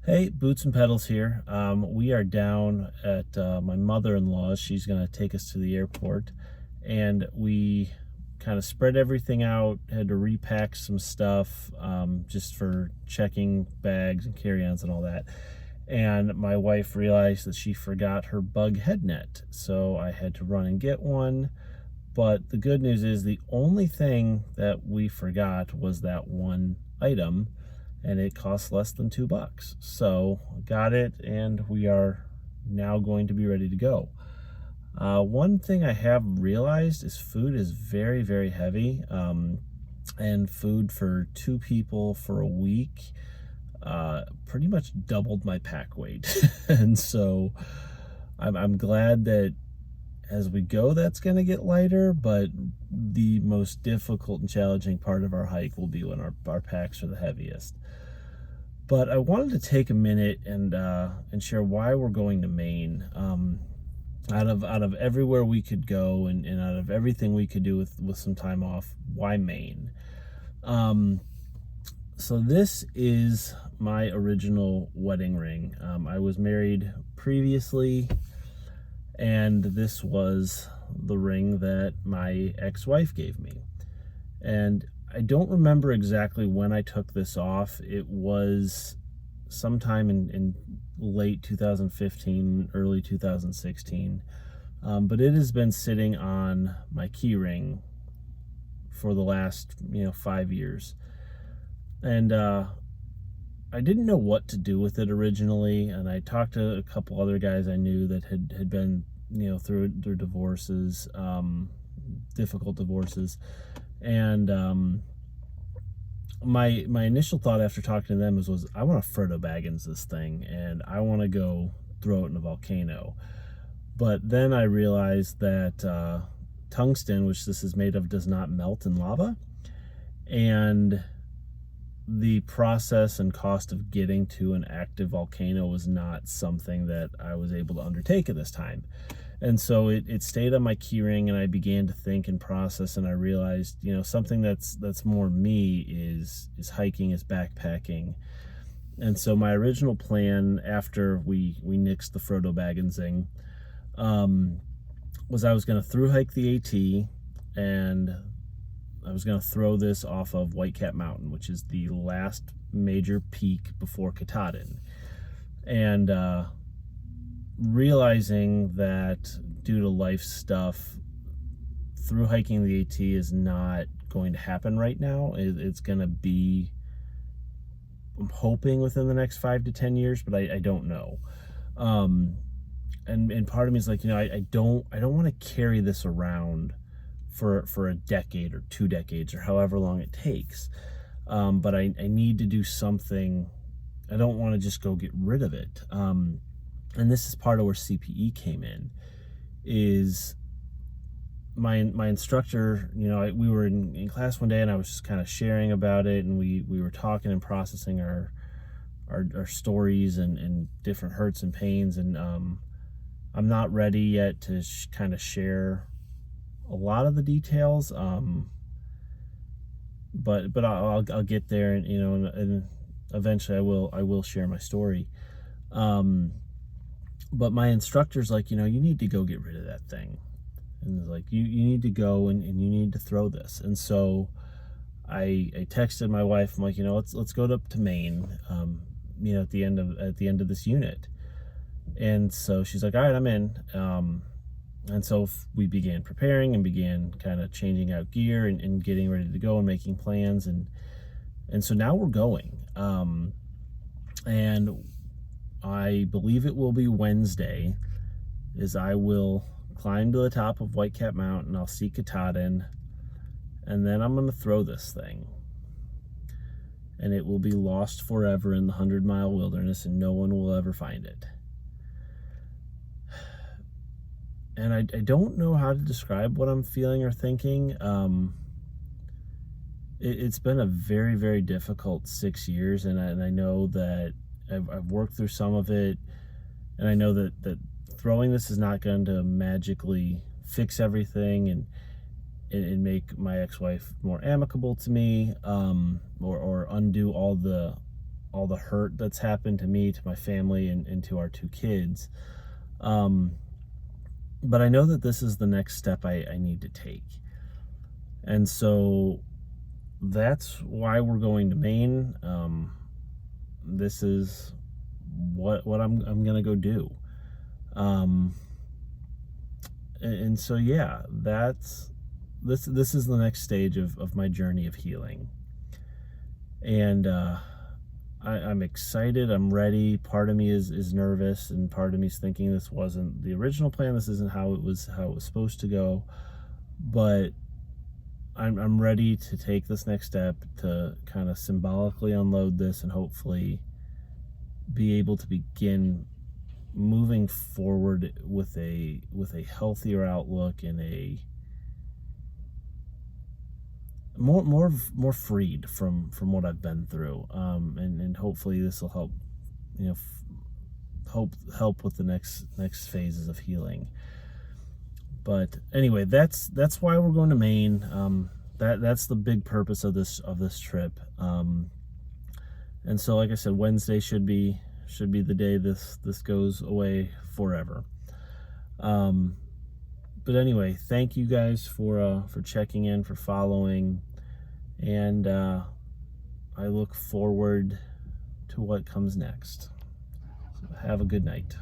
Hey, Boots and Pedals here. We are down at my mother-in-law's. She's going to take us to the airport, and we kind of spread everything out, had to repack some stuff just for checking bags and carry-ons and all that. And my wife realized that she forgot her bug head net, so I had to run and get one. But the good news is the only thing that we forgot was that one item, and it costs less than $2. So got it, and we are now going to be ready to go. One thing I have realized is food is very, very heavy, and food for two people for a week pretty much doubled my pack weight. And so I'm glad that as we go, that's going to get lighter, but the most difficult and challenging part of our hike will be when our packs are the heaviest. But I wanted to take a minute and share why we're going to Maine. Out of everywhere we could go and out of everything we could do with some time off, why Maine? So this is my original wedding ring. I was married previously, and this was the ring that my ex-wife gave me. And I don't remember exactly when I took this off. It was sometime in late 2015, early 2016. But it has been sitting on my key ring for the last 5 years. And I didn't know what to do with it originally, and I talked to a couple other guys I knew that had been through their divorces, difficult divorces, and my initial thought after talking to them was I want to Frodo Baggins this thing, and I want to go throw it in a volcano. But then I realized that tungsten, which this is made of, does not melt in lava, and the process and cost of getting to an active volcano was not something that I was able to undertake at this time. And so it stayed on my keyring, and I began to think and process, and I realized, something that's more me is hiking, is backpacking. And so my original plan after we nixed the Frodo Bagginsing was I was going to through hike the AT, and I was going to throw this off of Whitecap Mountain, which is the last major peak before Katahdin. And realizing that due to life stuff, through hiking the AT is not going to happen right now. It's going to be, I'm hoping, within the next 5 to 10 years, but I don't know. And part of me is like, I don't want to carry this around for a decade or 2 decades or however long it takes. But I need to do something. I don't want to just go get rid of it. And this is part of where CPE came in, is my instructor, we were in class one day, and I was just kind of sharing about it, and we were talking and processing our stories and different hurts and pains. And I'm not ready yet to kind of share a lot of the details, but I'll get there, and and eventually I will share my story. But my instructor's like, you need to go get rid of that thing, and it's like, you need to go and you need to throw this. And so I texted my wife. I'm like, let's go up to Maine, at the end of this unit. And so she's like, all right, I'm in. And so we began preparing and began kind of changing out gear and getting ready to go and making plans. And so now we're going. And I believe it will be Wednesday, is I will climb to the top of Whitecap Mountain. I'll see Katahdin, and then I'm going to throw this thing. And it will be lost forever in the 100-mile wilderness, and no one will ever find it. And I don't know how to describe what I'm feeling or thinking. It's been a very, very difficult 6 years, and I know that I've worked through some of it, and I know that throwing this is not going to magically fix everything and make my ex-wife more amicable to me, or undo all the all the hurt that's happened to me, to my family, and to our 2 kids. But I know that this is the next step I need to take. And so that's why we're going to Maine. This is what I'm gonna go do. And so yeah, this is the next stage of my journey of healing. And I'm excited. I'm ready. Part of me is nervous, and part of me is thinking this wasn't the original plan. This isn't how it was supposed to go. But I'm ready to take this next step to kind of symbolically unload this and hopefully be able to begin moving forward with a healthier outlook and a more freed from what I've been through. And hopefully this will help, help with the next phases of healing. But anyway, that's why we're going to Maine. That's the big purpose of this trip. And so, like I said, Wednesday should be the day this goes away forever. But anyway, thank you guys for checking in, for following, and I look forward to what comes next. So have a good night.